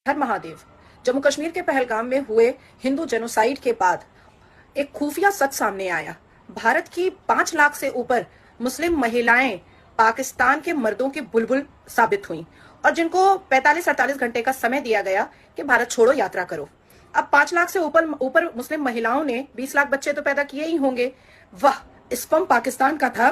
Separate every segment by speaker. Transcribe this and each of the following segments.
Speaker 1: हर महादेव। जम्मू कश्मीर के पहलगाम में हुए हिंदू जेनोसाइड के बाद एक खुफिया सच सामने आया। भारत की 5 लाख से ऊपर मुस्लिम महिलाएं पाकिस्तान के मर्दों की बुलबुल साबित हुई और जिनको 45-48 घंटे का समय दिया गया कि भारत छोड़ो यात्रा करो। अब 5 लाख से ऊपर ऊपर मुस्लिम महिलाओं ने 20 लाख बच्चे तो पैदा किए ही होंगे। वाह, स्पर्म पाकिस्तान का था।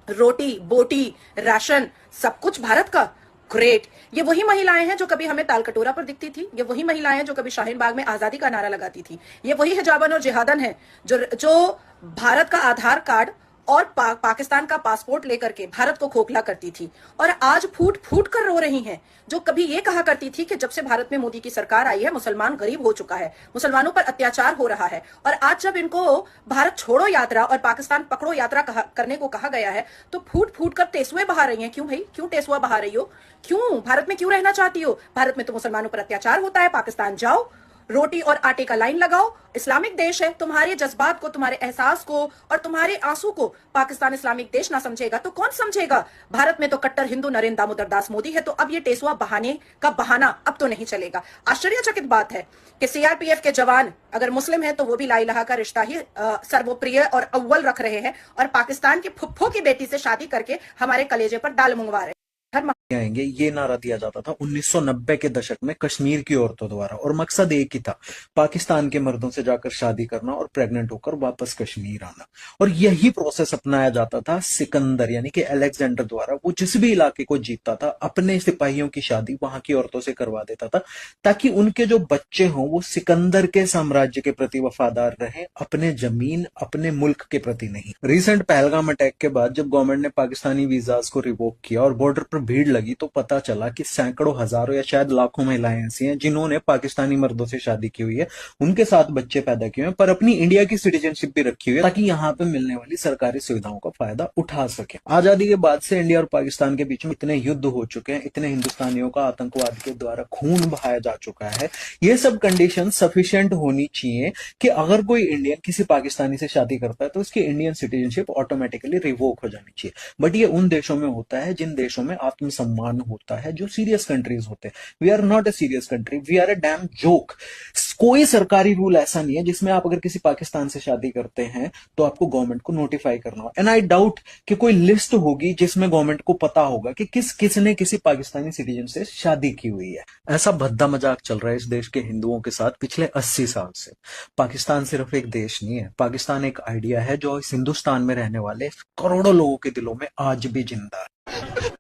Speaker 1: रोटी बोटी राशन सब कुछ भारत का। ग्रेट। ये वही महिलाएं हैं जो कभी हमें ताल कटोरा पर दिखती थी। ये वही महिलाएं हैं जो कभी शाहीन बाग में आजादी का नारा लगाती थी। ये वही हिजाबन और जिहादन है जो भारत का आधार कार्ड और पाकिस्तान का पासपोर्ट लेकर के भारत को खोखला करती थी और आज फूट फूट कर रो रही हैं। जो कभी ये कहा करती थी कि जब से भारत में मोदी की सरकार आई है मुसलमान गरीब हो चुका है, मुसलमानों पर अत्याचार हो रहा है, और आज जब इनको भारत छोड़ो यात्रा और पाकिस्तान पकड़ो यात्रा करने को कहा गया है तो फूट फूट कर टेसुए बहा रही हैं। क्यों भाई, क्यों टेसुआ बहा रही हो? क्यों भारत में क्यों रहना चाहती हो? भारत में तो मुसलमानों पर अत्याचार होता है। पाकिस्तान जाओ, रोटी और आटे का लाइन लगाओ। इस्लामिक देश है। तुम्हारे जज्बात को, तुम्हारे एहसास को और तुम्हारे आंसू को पाकिस्तान इस्लामिक देश ना समझेगा तो कौन समझेगा? भारत में तो कट्टर हिंदू नरेंद्र दामोदर दास मोदी है, तो अब ये टेसुआ बहाने का बहाना अब तो नहीं चलेगा। आश्चर्यचकित बात है कि सीआरपीएफ के जवान अगर मुस्लिम है तो वो भी ला इलाहा का रिश्ता ही सर्वप्रिय और अव्वल रख रहे हैं और पाकिस्तान के फुफ्फो की बेटी से शादी करके हमारे कलेजे पर दाल मंगवा रहे हैं।
Speaker 2: आएंगे, ये नारा दिया जाता था 1990 के दशक में कश्मीर की औरतों द्वारा, और मकसद एक ही था, पाकिस्तान के मर्दों से जाकर शादी करना और प्रेग्नेंट होकर वापस कश्मीर आना। और यही प्रोसेस अपनाया जाता था सिकंदर यानी कि अलेक्जेंडर द्वारा। वो जिस भी इलाके को जीतता था अपने सिपाहियों की शादी वहां की औरतों से करवा देता था ताकि उनके जो बच्चे हों वो सिकंदर के साम्राज्य के प्रति वफादार रहे, अपने जमीन अपने मुल्क के प्रति नहीं। रिसेंट पहलगाम अटैक के बाद जब गवर्नमेंट ने पाकिस्तानी वीजाज को रिवोक किया और बॉर्डर पर भीड़ लगी तो पता चला कि सैकड़ों हजारों या शायद लाखों महिलाएं ऐसी हैं जिन्होंने पाकिस्तानी मर्दों से शादी की हुई है, उनके साथ बच्चे पैदा किए हैं, पर अपनी इंडिया की सिटीजनशिप भी रखी हुई है ताकि यहाँ पे मिलने वाली सरकारी सुविधाओं का फायदा उठा सके। आजादी के बाद से इंडिया और पाकिस्तान के बीच में इतने युद्ध हो चुके हैं, इतने हिंदुस्तानियों का आतंकवाद के द्वारा खून बहाया जा चुका है। ये सब कंडीशन सफिशिएंट होनी चाहिए कि अगर कोई इंडियन किसी पाकिस्तानी से शादी करता है तो उसकी इंडियन सिटीजनशिप ऑटोमेटिकली रिवोक हो जानी चाहिए। बट ये उन देशों में होता है जिन देशों में आत्मसम्मान होता है, जो सीरियस कंट्रीज होते हैं। We are not a serious country, we are a damn joke. कोई सरकारी रूल ऐसा नहीं है जिसमें आप अगर किसी पाकिस्तान से शादी करते हैं तो आपको गवर्नमेंट को नोटिफाई करना हो। एंड आई डाउट कि कोई लिस्ट होगी जिसमें गवर्नमेंट को पता होगा कि किसने किसी पाकिस्तानी सिटीजन से शादी की हुई है। ऐसा भद्दा मजाक चल रहा है इस देश के हिंदुओं के साथ पिछले 80 साल से। पाकिस्तान सिर्फ एक देश नहीं है, पाकिस्तान एक आइडिया है जो इस हिंदुस्तान में रहने वाले करोड़ों लोगों के दिलों में आज भी जिंदा है।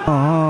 Speaker 3: Ah